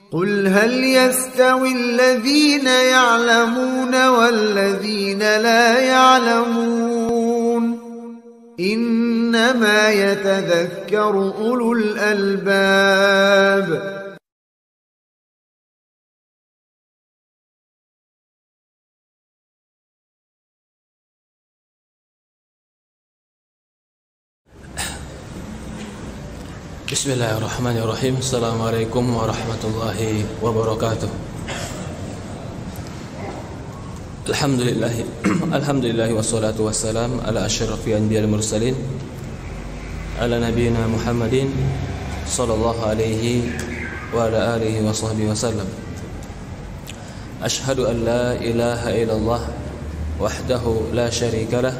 قل هل يستوي الذين يعلمون والذين لا يعلمون إنما يتذكر أولو الألباب. Bismillahirrahmanirrahim. Assalamualaikum warahmatullahi wabarakatuh. Alhamdulillah wassalatu wassalam ala asyrafil anbiya'il mursalin ala nabiyyina Muhammadin sallallahu alaihi wa ala alihi wa sahbihi wasallam. Ashhadu an la ilaha illallah wahdahu la syarika lah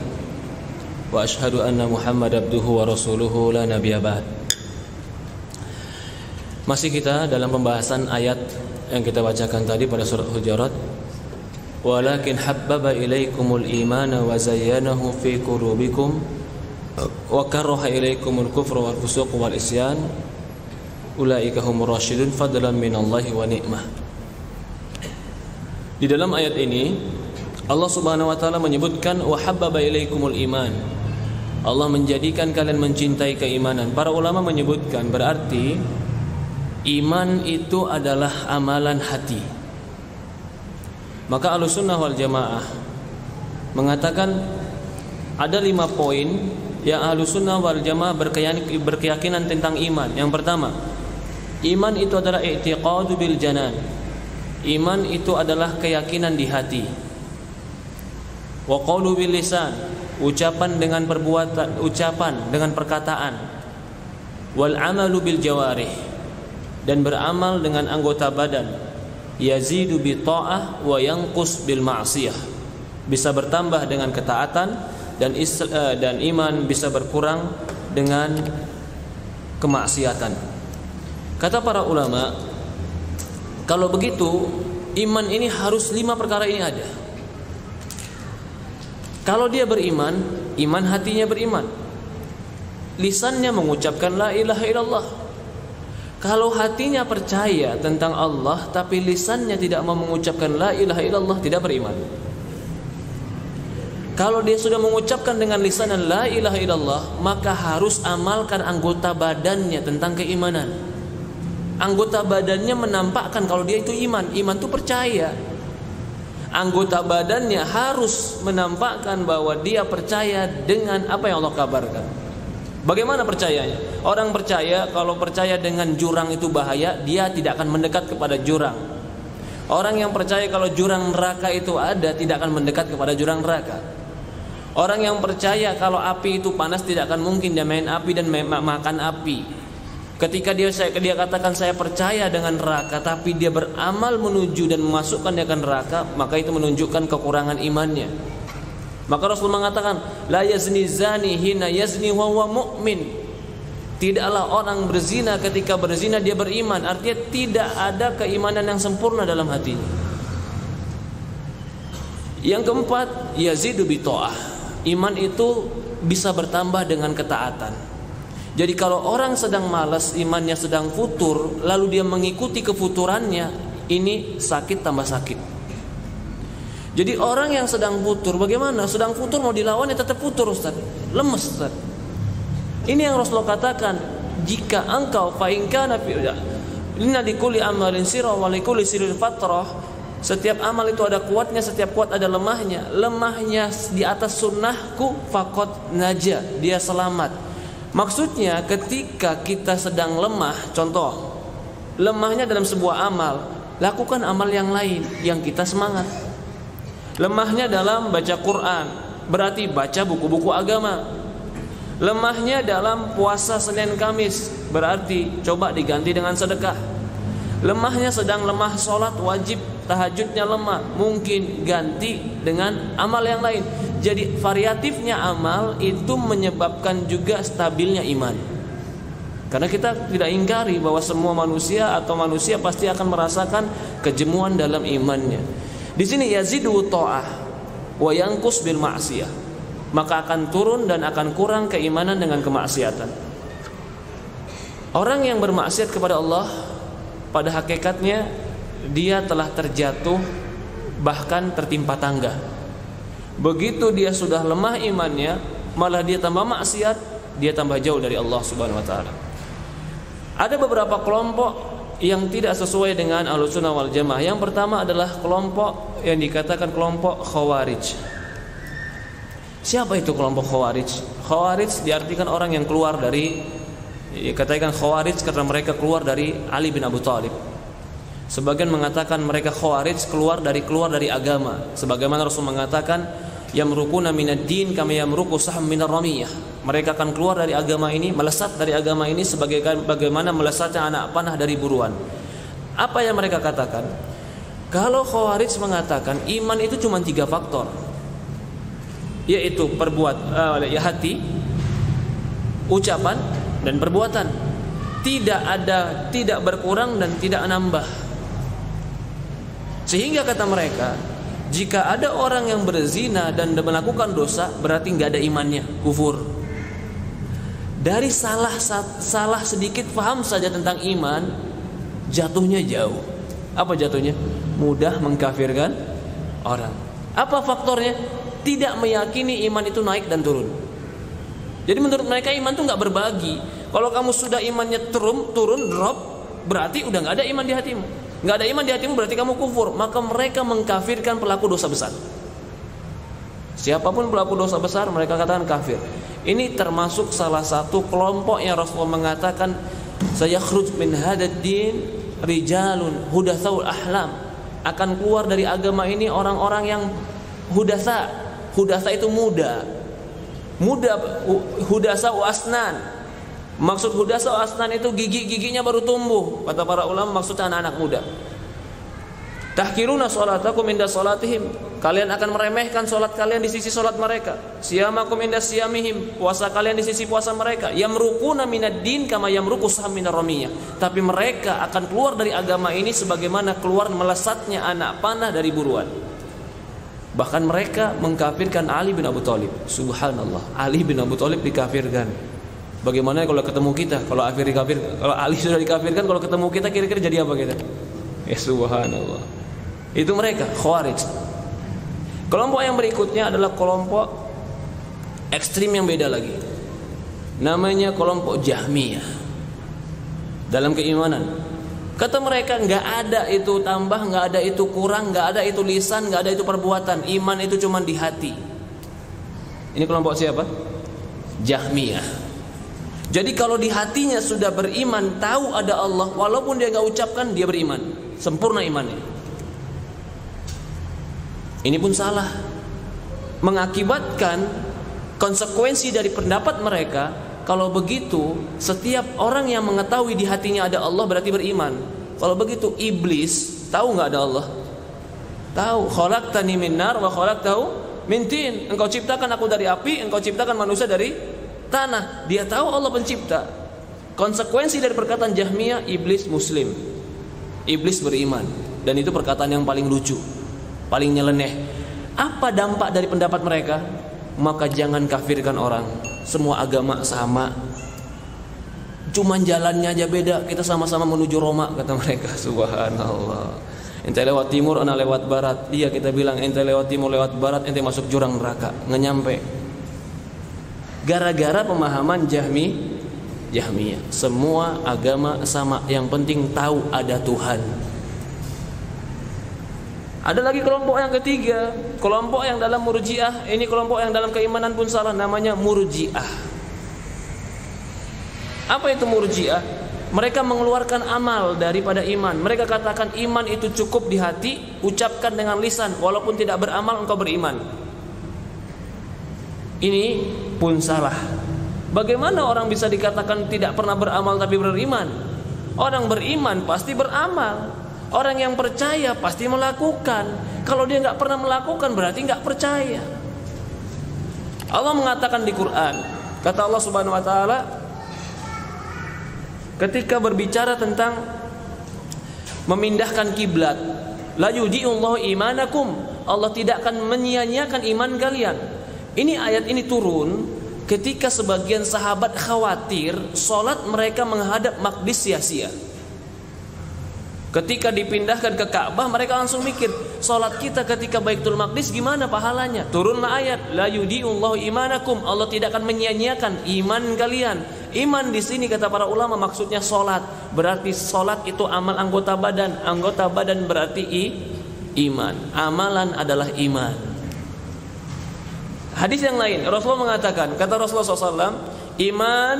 wa ashhadu anna Muhammad abduhu wa rasuluhu la nabiyya ba'd. Masih kita dalam pembahasan ayat yang kita bacakan tadi pada surat Hujurat. Walakin habbaba ilaikumul imana wa zayyanahu fi qulubikum wa karaha ilaikumul kufra wal fusuq wal isyan ulaika humur rasyidun fadlan minallahi wa ni'mah. Di dalam ayat ini Allah Subhanahu wa taala menyebutkan wa habbaba ilaikumul iman. Allah menjadikan kalian mencintai keimanan. Para ulama menyebutkan berarti iman itu adalah amalan hati. Maka Ahlussunnah wal Jamaah mengatakan ada 5 poin yang Ahlussunnah wal Jamaah berkeyakinan tentang iman. Yang pertama, iman itu adalah i'tiqadu bil janan. Iman itu adalah keyakinan di hati. Wa qaulu bil lisan, ucapan dengan perbuatan, ucapan dengan perkataan. Wal amalu bil jawarih, dan beramal dengan anggota badan. Yazidu bi ta'ah wa yanqus bil ma'siyah, bisa bertambah dengan ketaatan dan iman bisa berkurang dengan kemaksiatan. Kata para ulama, kalau begitu iman ini harus 5 perkara ini ada. Kalau dia beriman, iman hatinya beriman, lisannya mengucapkan la ilaha illallah. Kalau hatinya percaya tentang Allah tapi lisannya tidak mau mengucapkan la ilaha illallah, tidak beriman. Kalau dia sudah mengucapkan dengan lisan la ilaha illallah, maka harus amalkan anggota badannya tentang keimanan. Anggota badannya menampakkan kalau dia itu iman. Iman itu percaya. Anggota badannya harus menampakkan bahwa dia percaya dengan apa yang Allah kabarkan. Bagaimana percayanya? Orang percaya, kalau percaya dengan jurang itu bahaya, dia tidak akan mendekat kepada jurang. Orang yang percaya kalau jurang neraka itu ada, tidak akan mendekat kepada jurang neraka. Orang yang percaya kalau api itu panas, tidak akan mungkin dia main api dan makan api. Ketika dia katakan saya percaya dengan neraka, tapi dia beramal menuju dan memasukkan dia ke neraka, maka itu menunjukkan kekurangan imannya. Maka Rasul mengatakan, la yazni zani hina yazni wa huwa mu'min. Tidaklah orang berzina ketika berzina dia beriman. Artinya tidak ada keimanan yang sempurna dalam hatinya. Yang keempat, yazidu bi ta'ah. Iman itu bisa bertambah dengan ketaatan. Jadi kalau orang sedang malas, imannya sedang futur, lalu dia mengikuti kefuturannya, ini sakit tambah sakit. Jadi orang yang sedang futur, bagaimana? Sedang futur mau dilawan ya tetap futur, Ustaz. Lemes, Ustaz. Ini yang Rasulullah katakan, jika engkau fa in kana inna likulli amalin sirra wa likulli sirrin fatrah. Setiap amal itu ada kuatnya, setiap kuat ada lemahnya. Lemahnya di atas sunnahku faqad naja, dia selamat. Maksudnya ketika kita sedang lemah, contoh, lemahnya dalam sebuah amal, lakukan amal yang lain yang kita semangat. Lemahnya dalam baca Quran, berarti baca buku-buku agama. Lemahnya dalam puasa Senin Kamis, berarti coba diganti dengan sedekah. Lemahnya sedang lemah sholat wajib, tahajudnya lemah, mungkin ganti dengan amal yang lain. Jadi variatifnya amal itu menyebabkan juga stabilnya iman. Karena kita tidak ingkari bahwa semua manusia pasti akan merasakan kejemuan dalam imannya. Di sini yazidu ta'ah wa yanqus bil ma'siyah. Maka akan turun dan akan kurang keimanan dengan kemaksiatan. Orang yang bermaksiat kepada Allah, pada hakikatnya dia telah terjatuh, bahkan tertimpa tangga. Begitu dia sudah lemah imannya, malah dia tambah maksiat, dia tambah jauh dari Allah Subhanahu wa taala. Ada beberapa kelompok yang tidak sesuai dengan Ahlussunnah wal Jamaah. Yang pertama adalah kelompok yang dikatakan kelompok Khawarij. Siapa itu kelompok Khawarij? Khawarij diartikan orang yang keluar dari, dikatakan Khawarij karena mereka keluar dari Ali bin Abi Thalib. Sebagian mengatakan mereka Khawarij keluar dari agama, sebagaimana Rasul mengatakan yamruquna minad din kama yamruqu sahm minar ramiyah. Mereka akan keluar dari agama ini, melesat dari agama ini sebagaimana melesatnya anak panah dari buruan. Apa yang mereka katakan? Kalau Khawarij mengatakan iman itu cuma 3 faktor, yaitu hati, ucapan, dan perbuatan. Tidak berkurang dan tidak nambah. Sehingga kata mereka, jika ada orang yang berzina dan melakukan dosa, berarti nggak ada imannya, kufur. Dari salah sedikit paham saja tentang iman, jatuhnya jauh. Apa jatuhnya? Mudah mengkafirkan orang. Apa faktornya? Tidak meyakini iman itu naik dan turun. Jadi menurut mereka iman itu nggak berbagi. Kalau kamu sudah imannya turun, drop, berarti udah nggak ada iman di hatimu. Nggak ada iman di hatimu berarti kamu kufur. Maka mereka mengkafirkan pelaku dosa besar. Siapapun pelaku dosa besar mereka katakan kafir. Ini termasuk salah satu kelompok yang Rasulullah mengatakan sayakhruj min hadad din rijalun hudatsaul ahlam. Akan keluar dari agama ini orang-orang yang hudatsa. Hudatsa itu muda, hudatsa asnan. Maksud hudatsa asnan itu gigi-giginya baru tumbuh. Kata para ulama maksudnya anak-anak muda. Tahkiruna sholatakum inda sholatihim. Kalian akan meremehkan sholat kalian di sisi sholat mereka. Siyamakum inda siyamihim. Puasa kalian di sisi puasa mereka. Yamruquna minad din kama yamruqu sahm minar ramiyah. Tapi mereka akan keluar dari agama ini sebagaimana keluar melesatnya anak panah dari buruan. Bahkan mereka mengkafirkan Ali bin Abi Thalib. Subhanallah, Ali bin Abi Thalib dikafirkan. Bagaimana kalau ketemu kita? Kalau Ali sudah dikafirkan, kalau ketemu kita kira-kira jadi apa kita? Ya subhanallah. Itu mereka Khawarij. Kelompok yang berikutnya adalah kelompok ekstrim yang beda lagi. Namanya kelompok Jahmiyah. Dalam keimanan, kata mereka nggak ada itu tambah, nggak ada itu kurang, nggak ada itu lisan, nggak ada itu perbuatan. Iman itu cuma di hati. Ini kelompok siapa? Jahmiyah. Jadi kalau di hatinya sudah beriman, tahu ada Allah, walaupun dia nggak ucapkan, dia beriman, sempurna imannya. Ini pun salah, mengakibatkan konsekuensi dari pendapat mereka. Kalau begitu, setiap orang yang mengetahui di hatinya ada Allah berarti beriman. Kalau begitu, iblis tahu nggak ada Allah? Tahu. Khalaqtani min nar wa khalaqtahu min tin. Engkau ciptakan aku dari api, engkau ciptakan manusia dari tanah. Dia tahu Allah pencipta. Konsekuensi dari perkataan Jahmiyah, iblis muslim, iblis beriman. Dan itu perkataan yang paling lucu, paling nyeleneh. Apa dampak dari pendapat mereka? Maka jangan kafirkan orang. Semua agama sama, cuman jalannya aja beda. Kita sama-sama menuju Roma, kata mereka. Subhanallah. Ente lewat timur, ana lewat barat. Iya, kita bilang ente lewat timur, lewat barat, ente masuk jurang neraka, nggak nyampe. Gara-gara pemahaman Jahmiyah. Semua agama sama, yang penting tahu ada Tuhan. Ada lagi kelompok yang ketiga, kelompok yang dalam Murji'ah. Ini kelompok yang dalam keimanan pun salah, namanya Murji'ah. Apa itu Murji'ah? Mereka mengeluarkan amal daripada iman. Mereka katakan iman itu cukup di hati, ucapkan dengan lisan, walaupun tidak beramal engkau beriman. Ini pun salah. Bagaimana orang bisa dikatakan tidak pernah beramal tapi beriman? Orang beriman pasti beramal. Orang yang percaya pasti melakukan. Kalau dia nggak pernah melakukan berarti nggak percaya. Allah mengatakan di Quran, kata Allah Subhanahu Wa Taala, ketika berbicara tentang memindahkan kiblat, la yuji'ullahu imanakum, Allah tidak akan menyia-nyiakan iman kalian. Ini ayat ini turun ketika sebagian sahabat khawatir sholat mereka menghadap Maqdis sia-sia. Ketika dipindahkan ke Ka'bah, mereka langsung mikir, salat kita ketika Baitul Maqdis gimana pahalanya? Turunlah ayat, la yudi'ullahu imanakum. Allah tidak akan menyia-nyiakan iman kalian. Iman di sini kata para ulama maksudnya salat. Berarti salat itu amal anggota badan. Anggota badan berarti iman. Amalan adalah iman. Hadis yang lain, Rasulullah mengatakan, kata Rasulullah SAW, iman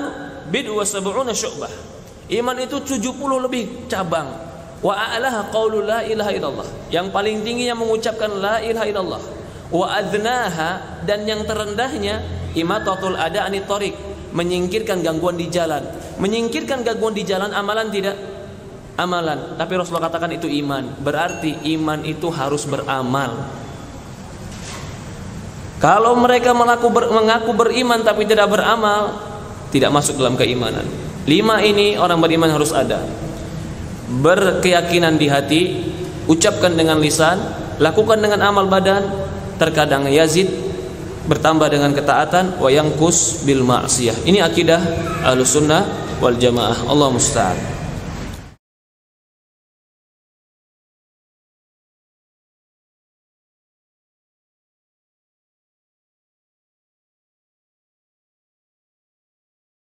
bid'u wa sab'una syu'bah. Iman itu 70 lebih cabang. Wa a'laha qaulu la ilaha illallah. Yang paling tingginya mengucapkan la ilaha illallah. Wa adnaha, dan yang terendahnya imatatul ada anit thariq, menyingkirkan gangguan di jalan. Menyingkirkan gangguan di jalan amalan tidak? Amalan. Tapi Rasulullah katakan itu iman. Berarti iman itu harus beramal. Kalau mereka mengaku beriman tapi tidak beramal, tidak masuk dalam keimanan. 5 ini orang beriman harus ada. Berkeyakinan di hati, ucapkan dengan lisan, lakukan dengan amal badan. Terkadang yazid, bertambah dengan ketaatan, wa yanqus bil ma'siyah. Ini akidah Ahlussunnah wal Jamaah. Allah musta'an.